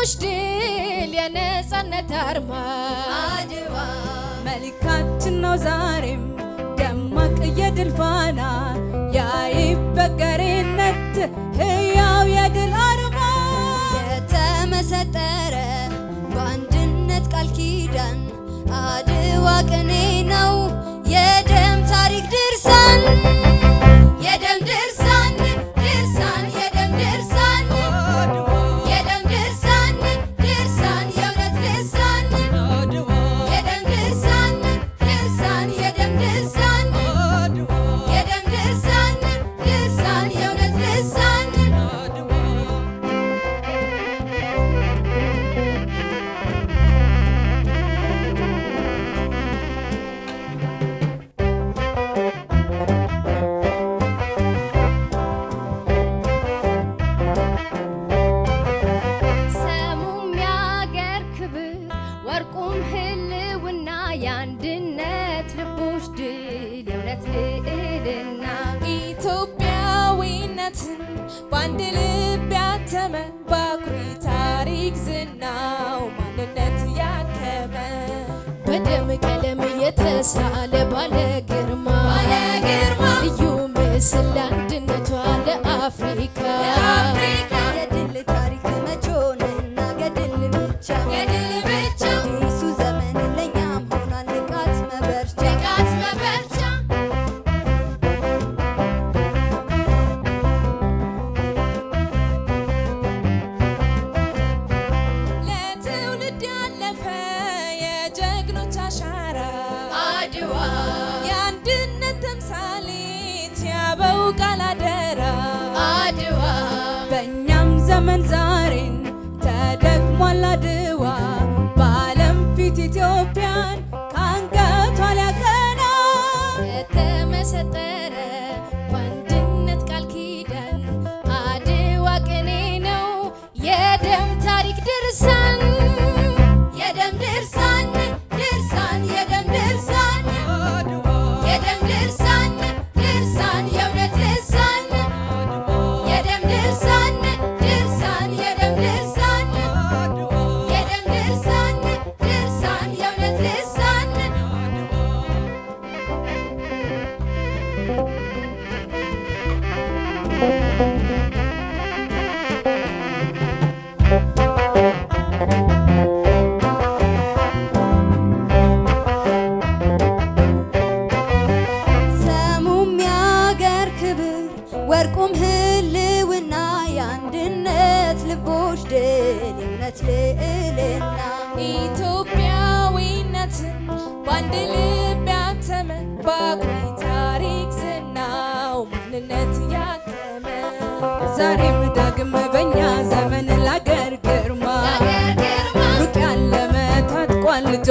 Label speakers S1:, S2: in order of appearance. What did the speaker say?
S1: ልቦች ድል የነጻነት አርማ
S2: አድዋ መልካችን ነው ዛሬም ደማቅ የድል ፋና የአይበገሬነት ሕያው የድል አርማ የተመሰጠረ በአንድነት ቃል ኪዳን አድዋ ቅኔ ነው የደም ታሪክ ድርሳን የደም ድርሳን ድርሳን የደም ድርሳን የደም ድርሳን ድርሳን የእውነት ልሳን የደም ድርሳን ድርሳን የደም ድርሳን የደም ድርሳን ድርሳን የእውነት ልሳን ወርቁም ህልውና የአንድነት ልቦች ድል የእውነት ልዕልና
S1: ኢትዮጵያዊነትን በአንድ ልብ ያተመ በአኩሪ ታሪክ ዝናው ማንነት ያከመ በደም ቀለም የተሳለ ባለ ግርማ ልዩ ምስል ለአንድነቷ ለአፍሪካ
S2: የድል ታሪክ መቼ ሆነና ገድል ብቻ
S1: የአንድነት ተምሳሌት ያበው ቃል አደራ
S2: አድዋ
S1: በእኛም ዘመን ዛሬን ተደግሟል አድዋ በዓለም ፊት ኢትዮጵያን ከአንገቷ ሊያቀና የተመሰጠረ በአንድነት ቃል ኪዳን አድዋ ቅኔ ነው የደም ታሪክ ድርሳን
S2: የደም ድርሳን ድርሳን የደም ድርሳን የደም ድርሳን ድርሳን የእውነት ልሳን የደም ድርሳን ድርሳን የደም ድርሳን የደም ድርሳን ድርሳን የእውነት ልሳን ወርቁም ህልውና የአንድነት ልቦች ድል የእውነት ልዕልና
S1: ኢትዮጵያዊነትን በአንድ ልብ ያተመ በአኩሪ ታሪክ ዝናው ማንነት ያከመ ዛሬም ዳግም በእኛ ዘመን ለአገር ግርማ ሩቅ ያለመ ታጥቋል ልጇ